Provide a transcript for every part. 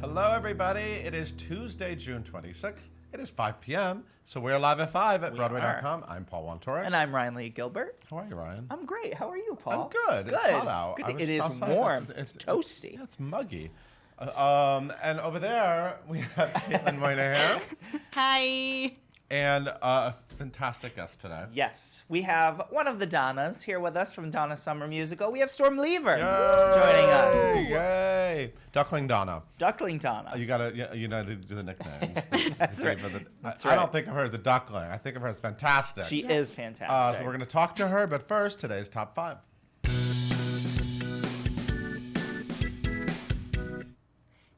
Hello, everybody. It is Tuesday, June 26th. It is 5 p.m., so we're live at 5 at Broadway.com. I'm Paul Wontorek. And I'm Ryan Lee Gilbert. How are you, Ryan? I'm great. How are you, Paul? I'm good. It's hot out. Good. It is warm. It's toasty. Yeah, it's muggy. And over there, we have Caitlin Moynihan. Hi. And a fantastic guest today. Yes, we have one of the Donnas here with us from Donna Summer Musical. We have Storm Lever Yay! joining us. Yay! Duckling Donna. Duckling Donna. You gotta do the nicknames. That's right. I don't think of her as a duckling. I think of her as fantastic. She is fantastic. So we're gonna talk to her, but first, today's top 5.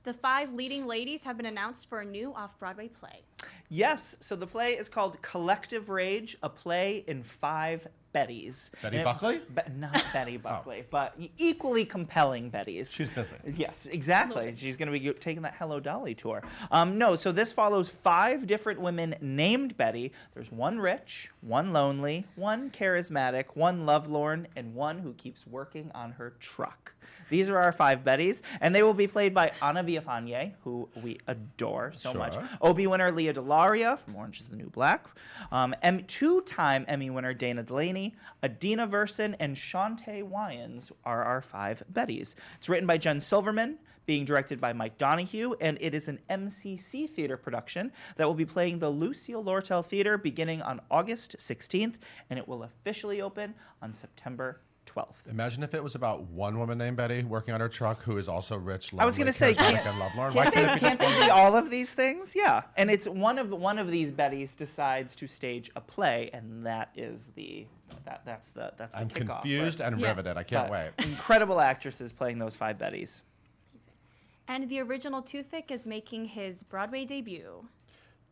The 5 leading ladies have been announced for a new off-Broadway play. Yes, so the play is called Collective Rage, a play in 5 Bettys. Betty Buckley? Not Betty Buckley, but equally compelling Bettys. She's busy. Yes, exactly. She's going to be taking that Hello Dolly tour. No, so this follows 5 different women named Betty. There's one rich, one lonely, one charismatic, one lovelorn, and one who keeps working on her truck. These are our 5 Bettys, and they will be played by Anna Villafañe, who we adore so much. Obie winner Leah Delaria from Orange is the New Black. 2-time Emmy winner Dana Delaney, Adina Verson, and Shantae Wyans are our 5 Bettys. It's written by Jen Silverman, being directed by Mike Donahue, and it is an MCC theater production that will be playing the Lucille Lortel Theater beginning on August 16th, and it will officially open on September 12th. Imagine if it was about one woman named Betty working on her truck who is also rich, lonely, I was going to say, can't they be all of these things? Yeah, and it's one of these Bettys decides to stage a play, and that is that's the I'm kickoff. Confused and riveted. I can't wait. Incredible actresses playing those 5 Bettys. And the original Toothpick is making his Broadway debut.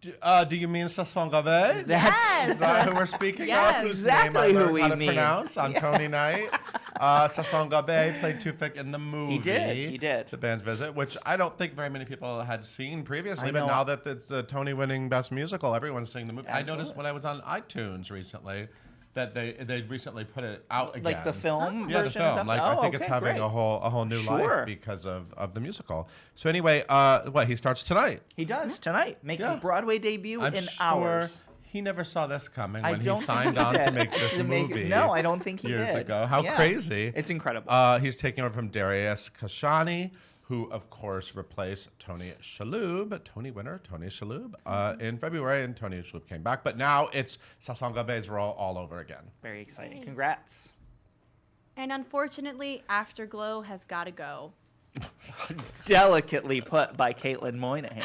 Do you mean Sasson Gabe? Yes. Is that who we're speaking Yes. of? Whose Exactly name I who learned we how to mean. pronounce on Tony night. Sasson Gabe played Toothpick in the movie. He did. The Band's Visit, which I don't think very many people had seen previously, I but know. now that it's the Tony-winning Best Musical, everyone's seeing the movie. Absolutely. I noticed when I was on iTunes recently that they recently put it out again. Like the film Yeah, the version? or film. something? Like, I think it's having great. a whole new Sure. life because of the musical. So anyway, he starts tonight. He does tonight. Makes Yeah. his Broadway debut I'm in sure hours. he never saw this coming I when he don't signed think he on to did. make this movie. No, I don't think he years did. ago. How Yeah. crazy! It's incredible. He's taking over from Darius Khashoggi, who of course replaced Tony Shalhoub, Tony winner Tony Shalhoub, in February, and Tony Shalhoub came back. But now it's Sasson Gabe's role all over again. Very exciting. Congrats. And unfortunately, Afterglow has got to go. Delicately put by Caitlin Moynihan.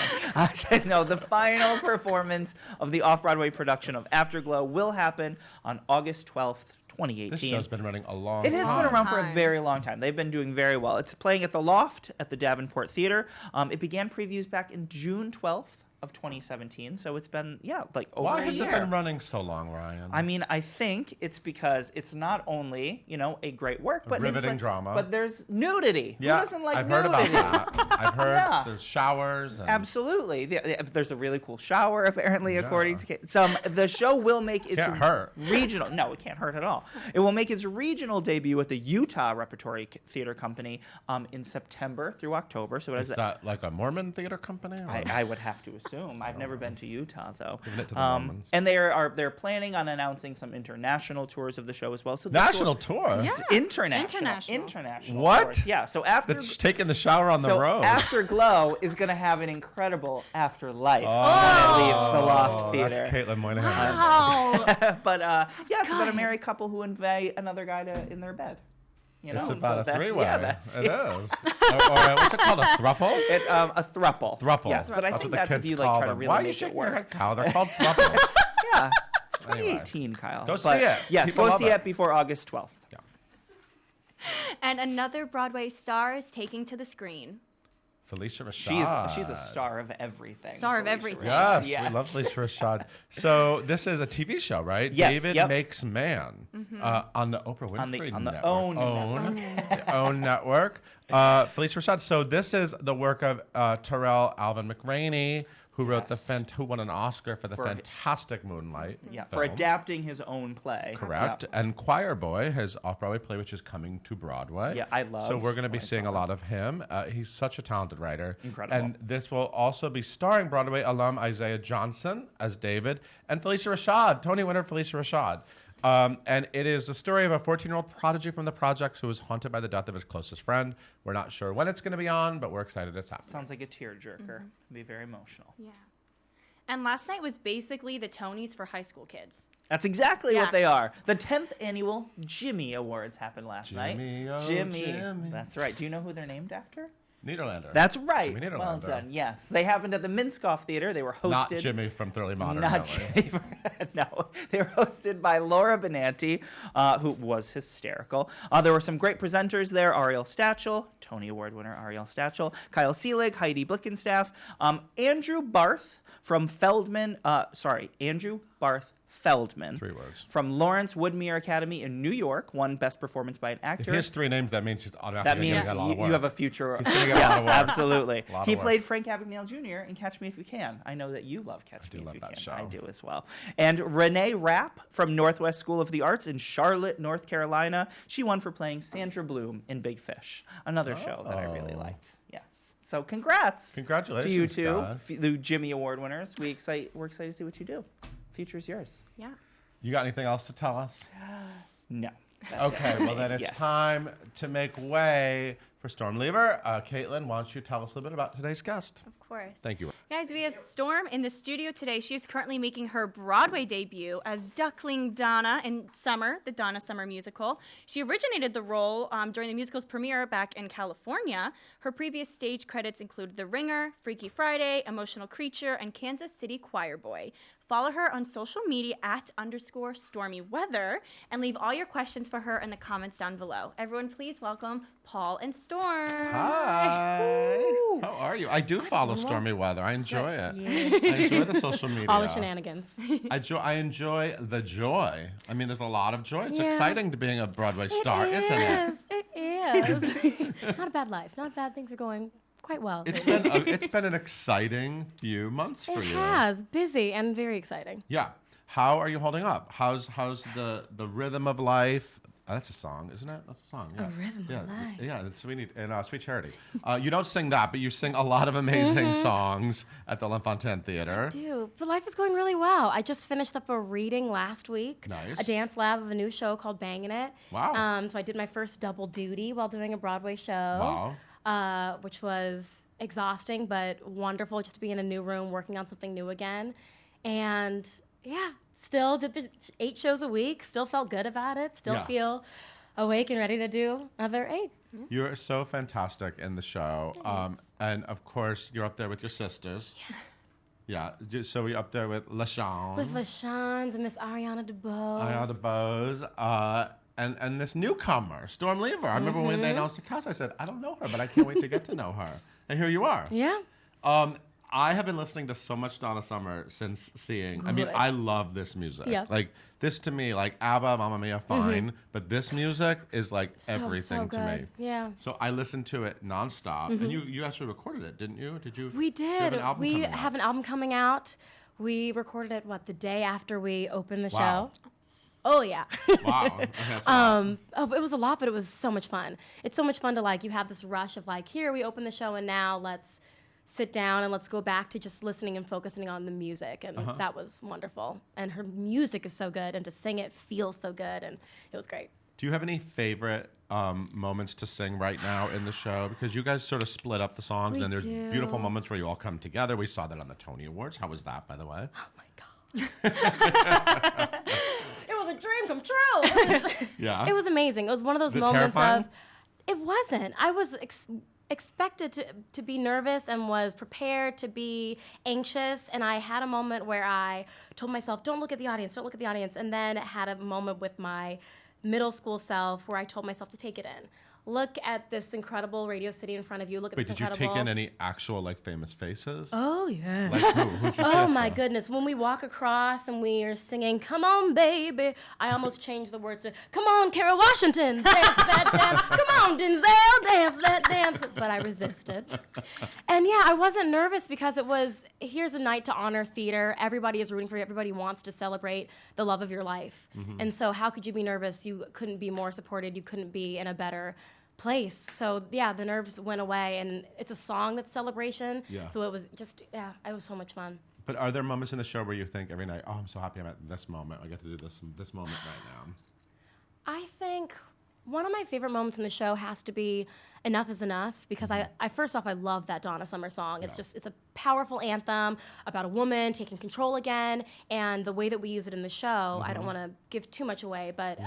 No, the final performance of the off-Broadway production of Afterglow will happen on August 12th, 2018. This show's been running a long It has time. been around for a very long time. They've been doing very well. It's playing at the Loft at the Davenport Theater. It began previews back in June 12th of 2017, so it's been, like over Why a has year. it been running so long, Ryan? I mean, I think it's because it's not only, a great work, but riveting drama. But there's nudity. Yeah, Who doesn't like I've nudity? heard about that. I've heard Yeah. there's showers. And Absolutely. There's a really cool shower, apparently, according to the show will make its Can't hurt. regional. No, it can't hurt at all. It will make its regional debut at the Utah Repertory Theater Company in September through October. So it has is that like a Mormon theater company? Or? I would have to assume. I've never been to Utah though. Giving it to the Mormons. And they're planning on announcing some international tours of the show as well. So the National tour? Yeah. It's international. International. What? tours. Yeah. So after That's taking the shower on the road. Afterglow is going to have an incredible afterlife when it leaves the Loft Theater. That's Caitlin Moynihan. Wow. But it's about a kind. married couple who invite another guy in their bed. It's So about a that's- three-way. Yeah, that's It is. or what's it called? A thruple? A thruple. Thruple. Yes, but I That's think what the that's if kids you call try to them. really Why are you make it shaking your work. head, Kyle? They're called thruples. Yeah. It's Anyway. 2018, Kyle. Go But see it. Yes, People go love see it before August 12th. Yeah. And another Broadway star is taking to the screen. Felicia Rashad. She's a star of everything. Star of Felicia everything. Rashad. Yes, we love Felicia Rashad. So this is a TV show, right? Yes, David yep. Makes Man on the Oprah Winfrey On the Network. OWN network. The OWN network. Felicia Rashad. So this is the work of Terrell Alvin McRaney, who wrote Yes. who won an Oscar for the For- fantastic Moonlight. Yeah, for film. adapting his own play. Correct. Yep. And Choir Boy, his off-Broadway play, which is coming to Broadway. Yeah, I loved So we're going to be when I seeing saw a lot of him. He's such a talented writer. Incredible. And this will also be starring Broadway alum Isaiah Johnson as David and Felicia Rashad, Tony winner Felicia Rashad. And it is the story of a 14-year-old prodigy from the projects who was haunted by the death of his closest friend. We're not sure when it's going to be on, but we're excited it's happening. Sounds like a tearjerker. Be very emotional. Yeah. And last night was basically the Tonys for high school kids. That's exactly Yeah. what they are. The 10th annual Jimmy Awards happened last night. Jimmy, oh, Jimmy. Jimmy. That's right. Do you know who they're named after? Niederlander. That's right. Jimmy Well Niederlander. done. Yes. They happened at the Minskoff Theater. They were hosted. Not Jimmy from Thoroughly Modern. Not really. Jimmy. No. They were hosted by Laura Benanti, who was hysterical. There were some great presenters there. Ariel Stachel, Tony Award winner Ariel Stachel, Kyle Seelig, Heidi Blickenstaff, Andrew Barth from Andrew Barth Feldman. 3 words. From Lawrence Woodmere Academy in New York, won Best Performance by an If Actor. he has 3 names, that means he's That automatically means going to get a lot of work. you have a future. He's gonna get a lot of work. Absolutely. A lot of He work. played Frank Abagnale Jr. in Catch Me If You Can. I know that you love Catch do Me love If You that Can. show. I do as well. And Renee Rapp from Northwest School of the Arts in Charlotte, North Carolina. She won for playing Sandra Bloom in Big Fish, another show that I really Oh. liked. Yes. So congrats. Congratulations, to you two, guys. the Jimmy Award winners. We're excited to see what you do. Future's yours. Yeah. You got anything else to tell us? No. That's it Okay, for well me. then it's Yes. time to make way for Storm Lever. Caitlin, why don't you tell us a little bit about today's guest? Of course. Thank you. Guys, we have Storm in the studio today. She's currently making her Broadway debut as Duckling Donna in Summer, the Donna Summer musical. She originated the role during the musical's premiere back in California. Her previous stage credits include The Ringer, Freaky Friday, Emotional Creature, and Kansas City Choir Boy. Follow her on social media @_stormyweather and leave all your questions for her in the comments down below. Everyone, please welcome Paul and Storm. Hi. Woo. How are you? I do follow well. Stormy Weather. I enjoy it. Yeah. I enjoy the social media. All the shenanigans. I enjoy the joy. I mean, there's a lot of joy. It's Yeah. exciting to being a Broadway star, isn't it? It is. Not a bad life. Not bad. Things are going quite well. It's been an exciting few months for It you. has. Busy and very exciting. Yeah. How are you holding up? How's the rhythm of life? That's a song, isn't it? That's a song. Yeah. Rhythm of yeah. Life. Yeah, it's Sweet and Sweet Charity. You don't sing that, but you sing a lot of amazing songs at the L'Enfantin Theater. Dude, but life is going really well. I just finished up a reading last week. Nice. A dance lab of a new show called Bangin' It. Wow. So I did my first double duty while doing a Broadway show. Wow. Which was exhausting but wonderful just to be in a new room working on something new again. And yeah, still did the 8 shows a week, still felt good about it, still Yeah. feel awake and ready to do another 8. You're so fantastic in the show. And of course, you're up there with your sisters. Yes. Yeah. So you're up there with LaShawn. With LaShawns and Miss Ariana DeBose. Ayana Bose. And this newcomer, Storm Lever. I remember when they announced the cast, I said, I don't know her, but I can't wait to get to know her. And here you are. Yeah. I have been listening to so much Donna Summer since seeing. I mean, Good. I love this music. Yeah. Like this to me, like ABBA, Mamma Mia, fine, but this music is like everything to me. good. Yeah. So I listened to it nonstop, and you actually recorded it, didn't you? Did you? We you have did. an album We coming out? have an album coming out. We recorded it, the day after we opened the Wow. show? Oh, yeah. Wow. Okay, that's a lot. It was a lot, but it was so much fun. It's so much fun to you have this rush of here we open the show and now let's sit down and let's go back to just listening and focusing on the music. And that was wonderful. And her music is so good and to sing it feels so good and it was great. Do you have any favorite moments to sing right now in the show? Because you guys sort of split up the songs, We and there's do. beautiful moments where you all come together. We saw that on the Tony Awards. How was that, by the way? Oh my God. It was a dream come true. Yeah. It was amazing. It was one of those Was it moments terrifying? of. It wasn't. I was expected to be nervous and was prepared to be anxious. And I had a moment where I told myself, "Don't look at the audience. Don't look at the audience." And then had a moment with my middle school self where I told myself to take it in. look at this incredible Radio City in front of you. Look at Wait, this did you incredible. take in any actual like famous faces? Oh yeah. Like who? Who'd you see Oh it my from? goodness. When we walk across and we are singing, "Come on, baby," I almost changed the words to, "Come on, Kara Washington, dance that dance. Come on, Denzel, dance that dance." But I resisted. And yeah, I wasn't nervous because it was, here's a night to honor theater. Everybody is rooting for you. Everybody wants to celebrate the love of your life. And so how could you be nervous? You couldn't be more supported. You couldn't be in a better place. So yeah, the nerves went away, and it's a song that's celebration. Yeah. So it was just, yeah, it was so much fun. But are there moments in the show where you think every night, oh, I'm so happy I'm at this moment. I get to do this moment right now. I think one of my favorite moments in the show has to be "Enough Is Enough," because I first off, I love that Donna Summer song. It's just, it's a powerful anthem about a woman taking control again, and the way that we use it in the show, I don't want to give too much away, but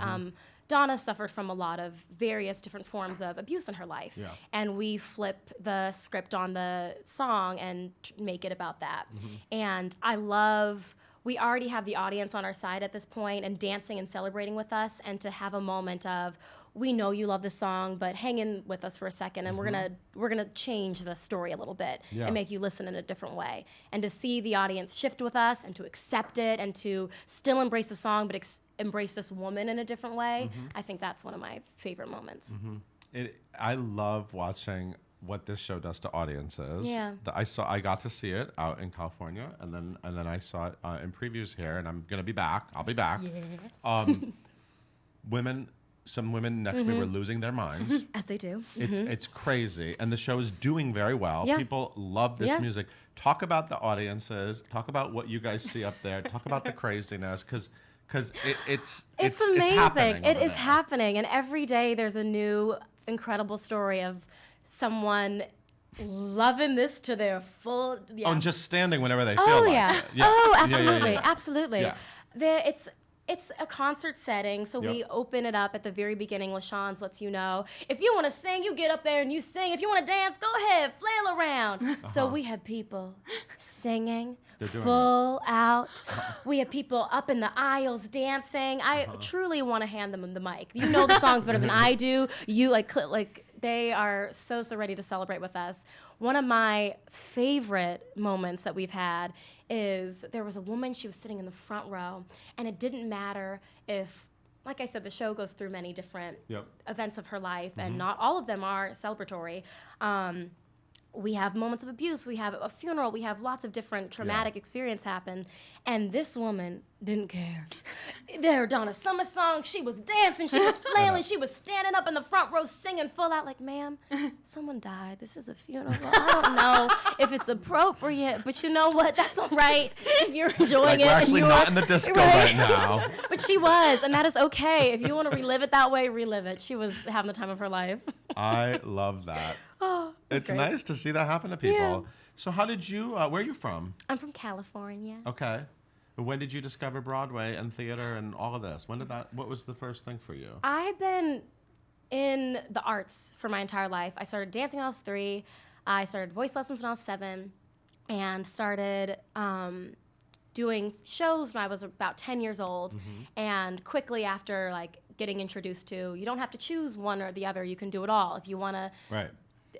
Donna suffered from a lot of various different forms of abuse in her life. Yeah. And we flip the script on the song and make it about that. And I love, we already have the audience on our side at this point and dancing and celebrating with us, and to have a moment of, we know you love this song, but hang in with us for a second, and we're gonna change the story a little bit and make you listen in a different way. And to see the audience shift with us and to accept it and to still embrace the song, but embrace this woman in a different way, I think that's one of my favorite moments. I love watching what this show does to audiences. Yeah. I got to see it out in California, and then I saw it in previews here, and I'm gonna be back. I'll be back. Some women next to me were losing their minds. As they do. It's crazy, and the show is doing very well. Yeah. People love this Yeah. music. Talk about the audiences. Talk about what you guys see up there. Talk about the craziness, because it's amazing. happening It over is there. happening, and every day there's a new incredible story of someone loving this to their full. Yeah. Oh, and just standing whenever they feel Oh like yeah. it. Oh, Yeah, absolutely, yeah. absolutely. Yeah. It's a concert setting, so we Yep. open it up at the very beginning. LaShawne's lets you know, if you want to sing, you get up there and you sing. If you want to dance, go ahead, flail around. So we have people singing They're doing full out. We have people up in the aisles dancing. I truly want to hand them the mic. You know the songs better than I do. You like they are so ready to celebrate with us. One of my favorite moments that we've had is there was a woman, she was sitting in the front row, and it didn't matter if, like I said, the show goes through many different events of her life, and not all of them are celebratory. We have moments of abuse, we have a funeral, we have lots of different traumatic experience happen, and this woman didn't care. There, Donna Summer song, she was dancing, she was flailing, she was standing up in the front row singing full out like, ma'am, someone died, this is a funeral. I don't know if it's appropriate, but you know what, that's all right if you're enjoying Like, it. we're and actually you're, not in the disco right now. But she was, and that is okay. If you want to relive it that way, relive it. She was having the time of her life. I love that. Oh, It's great. nice to see that happen to people. Yeah. So how did you, where are you from? I'm from California. Okay. When did you discover Broadway and theater and all of this? What was the first thing for you? I've been in the arts for my entire life. I started dancing when I was 3. I started voice lessons when I was 7, and started doing shows when I was about 10 years old. And quickly after, like, getting introduced to, you don't have to choose one or the other. You can do it all. If you want to Right.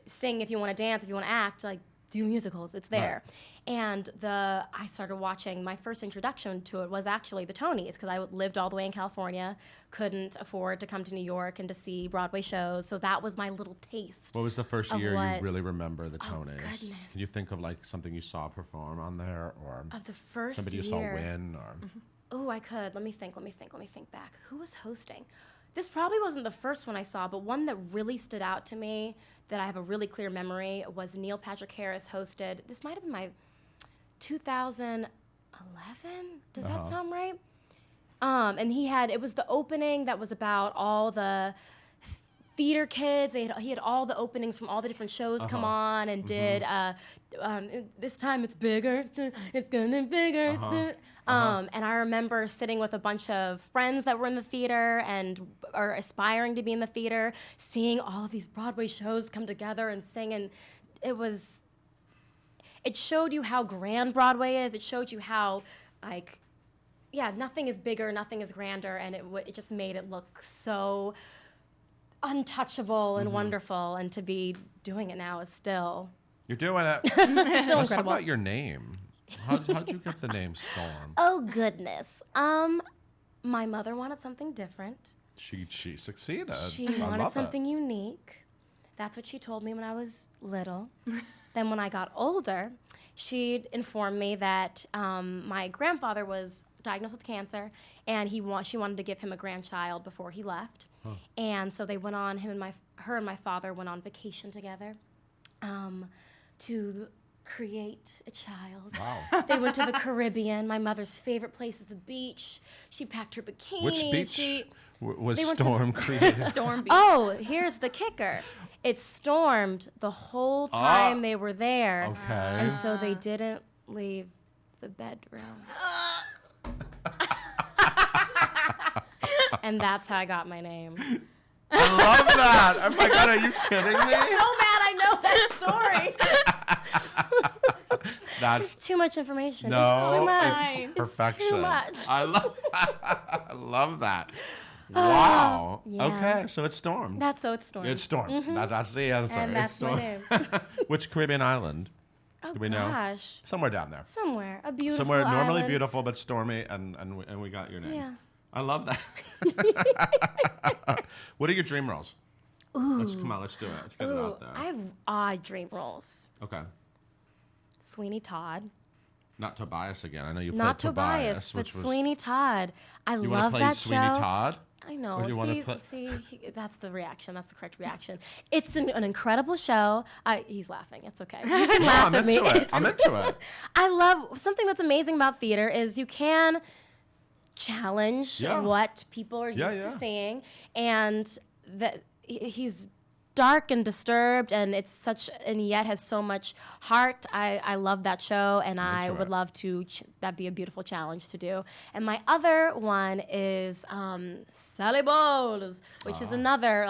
sing, if you want to dance, if you want to act, like, do musicals. It's there. And I started watching, my first introduction to it was actually the Tonys, because I lived all the way in California, couldn't afford to come to New York and to see Broadway shows. So that was my little taste. What was the first Of year what- you really remember the Tonys? goodness. Can you think of like something you saw perform on there, or Of the first somebody you year. saw win, or Oh, I could. Let me think back. Who was hosting? This probably wasn't the first one I saw, but one that really stood out to me that I have a really clear memory was Neil Patrick Harris hosted. This might have been my 2011. Does that sound right? And it was the opening that was about all the theater kids. He had all the openings from all the different shows come on and did this time it's bigger, it's gonna be bigger. And I remember sitting with a bunch of friends that were in the theater and are aspiring to be in the theater, seeing all of these Broadway shows come together and sing, and it showed you how grand Broadway is. It showed you how, like, nothing is bigger, nothing is grander, and it just made it look so untouchable and wonderful, and to be doing it now is still You're doing it. still Let's talk incredible. about your name. How'd you get the name Storm? Oh goodness. My mother wanted something different. She succeeded. She I wanted love something unique. That's what she told me when I was little. Then when I got older, she informed me that my grandfather was diagnosed with cancer, and she wanted to give him a grandchild before he left. And so they went on, her and my father went on vacation together to create a child. Wow. They went to the Caribbean. My mother's favorite place is the beach. She packed her bikini. Which beach was they went to- Storm created? Storm Beach. Oh, here's the kicker. It stormed the whole time they were there. Okay. And so they didn't leave the bedroom. And that's how I got my name. I love that. Oh my God, are you kidding me? So mad I know that story. That's Too much information. no, It's too much. it's perfection. Too much. I love that. Wow. yeah. Okay, so it's Storm. That's so it's stormed. It's Storm. That's the answer. And It's that's my Storm. name. Which Caribbean island? Oh Do we know? gosh. Somewhere down there. Somewhere. A beautiful Somewhere normally island. beautiful but stormy, and we got your name. Yeah. I love that. What are your dream roles? Let's come on. Let's do it. Let's get it Ooh, out there. I have odd dream roles. Okay. Sweeney Todd. Not Tobias again. I know you Not played Tobias, but which was, Sweeney Todd. I You want love to play that Sweeney show. Todd? I know. Or do you wanna That's the reaction. That's the correct reaction. It's an incredible show. He's laughing. It's okay. You can No, laugh I'm at me. into it. I'm into it. I love something that's amazing about theater is you can challenge Yeah. what people are Yeah, used yeah. to seeing, and that he's dark and disturbed, and yet has so much heart. I love that show, and I into would it. love to. That'd be a beautiful challenge to do. And my other one is Sally Bowles, which is another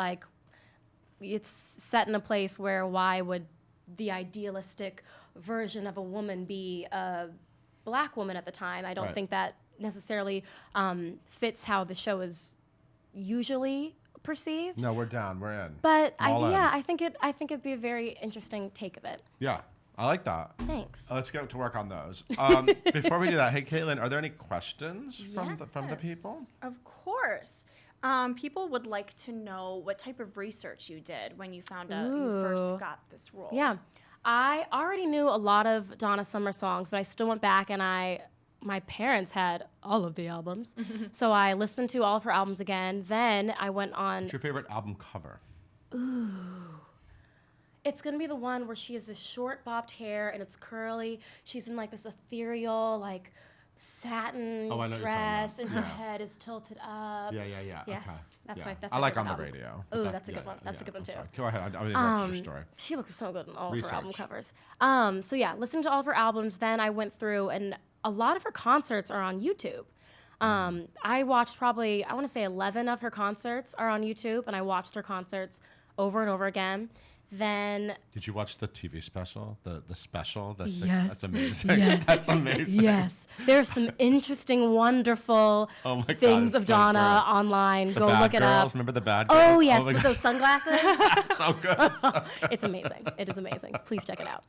it's set in a place where why would the idealistic version of a woman be a black woman at the time? I don't Right. think that necessarily fits how the show is usually perceived. No, we're down. We're in. But All in. I think it'd be a very interesting take of it. Yeah, I like that. Thanks. Let's get to work on those. Before we do that, hey Caitlin, are there any questions from the people? Of course. People would like to know what type of research you did when you found out you Ooh. first got this role. Yeah, I already knew a lot of Donna Summer songs, but I still went back and my parents had all of the albums, so I listened to all of her albums again. Then I went on. What's your favorite album cover? It's gonna be the one where she has this short bobbed hair and it's curly. She's in this ethereal satin Oh, I know what you're talking dress, about. and her Yeah. head is tilted up. Yeah. Yes, Okay. that's Yeah. my. That's I my like favorite On the album. Radio. Ooh, That- that's a good one. That's a good one I'm too. sorry. Go ahead. I didn't interrupt your story. She looks so good in all of her album Research. covers. So yeah, listening to all of her albums. Then I went through, and a lot of her concerts are on YouTube. I watched probably, I want to say 11 of her concerts are on YouTube, and I watched her concerts over and over again. Then Did you watch the TV special? The special? Yes. That's amazing. Yes. That's amazing. yes, there's some interesting, wonderful Oh my God, things it's of so Donna great. online. The Go Bad look it Girls. up. Remember the Bad Girls? Oh yes, my with gosh. those sunglasses. So good. So It's amazing. It is amazing. Please check it out.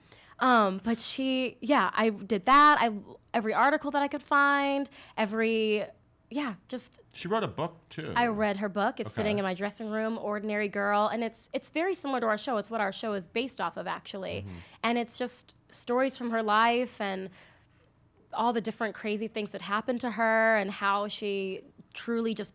But I did that. Every article that I could find, She wrote a book too. I read her book. It's sitting Okay. in my dressing room, Ordinary Girl, and it's very similar to our show. It's what our show is based off of, actually. And it's just stories from her life and all the different crazy things that happened to her and how she truly just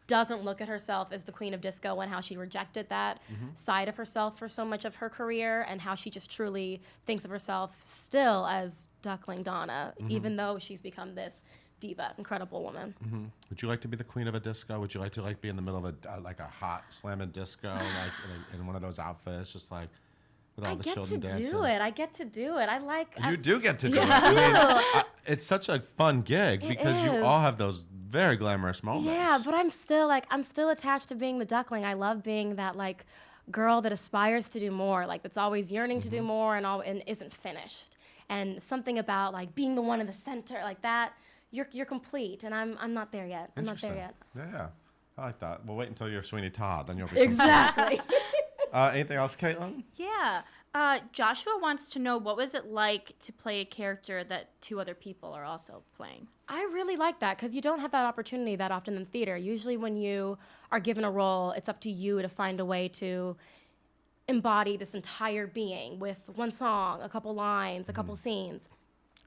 doesn't look at herself as the queen of disco and how she rejected that side of herself for so much of her career and how she just truly thinks of herself still as Duckling Donna, even though she's become this diva, incredible woman. Would you like to be the queen of a disco? Would you like to be in the middle of a hot slamming disco, in one of those outfits, just with all I the get children to dancing? do it. I get to do it. You do get to do Yeah. it. I do. It's such a fun gig It because you is. all have those very glamorous moments. Yeah, but I'm still attached to being the duckling. I love being that girl that aspires to do more, that's always yearning to do more and isn't finished. And something about being the one in the center, that you're complete, and I'm not there yet. I'm not there yet. Yeah. I like that. We'll wait until you're Sweeney Todd, then you'll be Exactly. Anything else, Caitlin? Yeah. Joshua wants to know, what was it like to play a character that 2 other people are also playing? I really like that because you don't have that opportunity that often in theater. Usually when you are given a role, it's up to you to find a way to embody this entire being with one song, a couple lines, a couple scenes.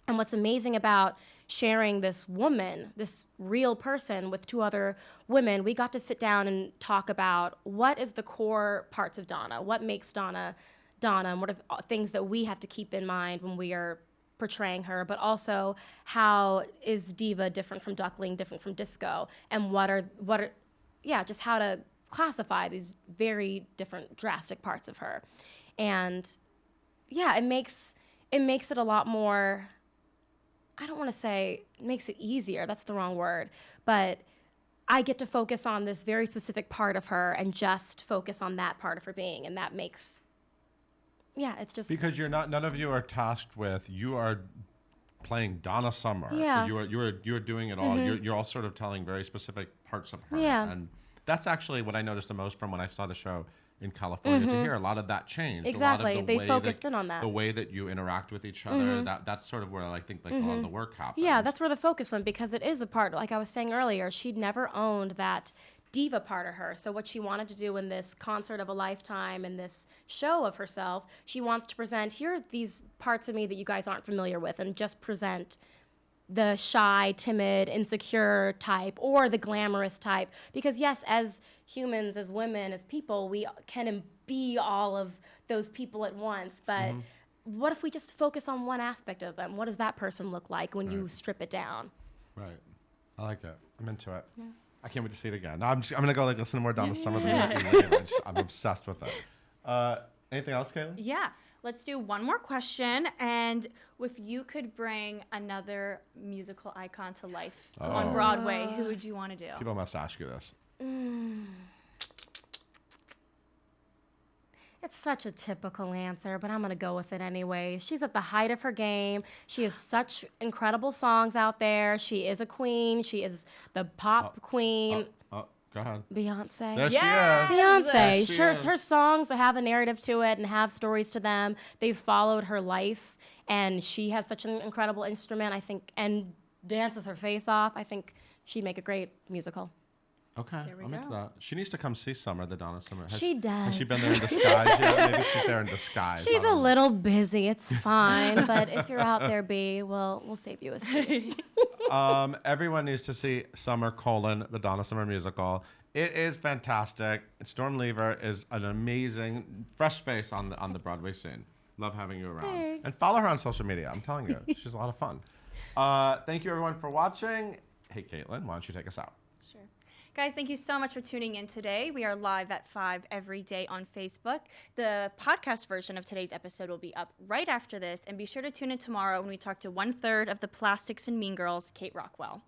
And what's amazing about sharing this woman, this real person with 2 other women, we got to sit down and talk about what is the core parts of Donna, what makes Donna Donna, and what are things that we have to keep in mind when we are portraying her, but also how is diva different from duckling, different from disco, and what are just how to classify these very different drastic parts of her. And yeah, it makes it a lot more, I don't want to say it makes it easier, that's the wrong word, but I get to focus on this very specific part of her and just focus on that part of her being, and that makes, yeah, it's just Because none of you are tasked with, you are playing Donna Summer. Yeah. You are doing it all. You're all sort of telling very specific parts of her. Yeah. And that's actually what I noticed the most from when I saw the show in California to hear a lot of that changed. Exactly. A lot of They way focused in on that. The way that you interact with each other, that's sort of where I think like a lot of the work happens. Yeah, that's where the focus went, because it is a part, like I was saying earlier, she'd never owned that diva part of her. So what she wanted to do in this concert of a lifetime and this show of herself, she wants to present, here are these parts of me that you guys aren't familiar with, and just present the shy, timid, insecure type or the glamorous type. Because yes, as humans, as women, as people, we can be all of those people at once. But what if we just focus on one aspect of them? What does that person look like when you strip it down? Right. I like it. I'm into it. Yeah. I can't wait to see it again. I'm going to go like listen to more Donna Summer than later. I'm obsessed with it. Anything else, Kayla? Yeah. Let's do one more question. And if you could bring another musical icon to life on Broadway, who would you want to do? People must ask you this. It's such a typical answer, but I'm going to go with it anyway. She's at the height of her game. She has such incredible songs out there. She is a queen. She is the pop queen. Go ahead. Beyonce. There Yes! she is. Beyonce. There she is. Her songs have a narrative to it and have stories to them. They've followed her life, and she has such an incredible instrument, I think, and dances her face off. I think she'd make a great musical. Okay, I'm into that. She needs to come see Summer, the Donna Summer. She does. Has she been there in disguise yet? Maybe she's there in disguise. She's a little busy. It's fine, but if you're out there, B, we'll save you a seat. Everyone needs to see Summer: the Donna Summer musical. It is fantastic. Storm Lever is an amazing fresh face on the Broadway scene. Love having you around. Thanks. And follow her on social media. I'm telling you, she's a lot of fun. Thank you everyone for watching. Hey Caitlin, why don't you take us out? Sure. Guys, thank you so much for tuning in today. We are live at 5 every day on Facebook. The podcast version of today's episode will be up right after this. And be sure to tune in tomorrow when we talk to 1/3 of the Plastics and Mean Girls, Kate Rockwell.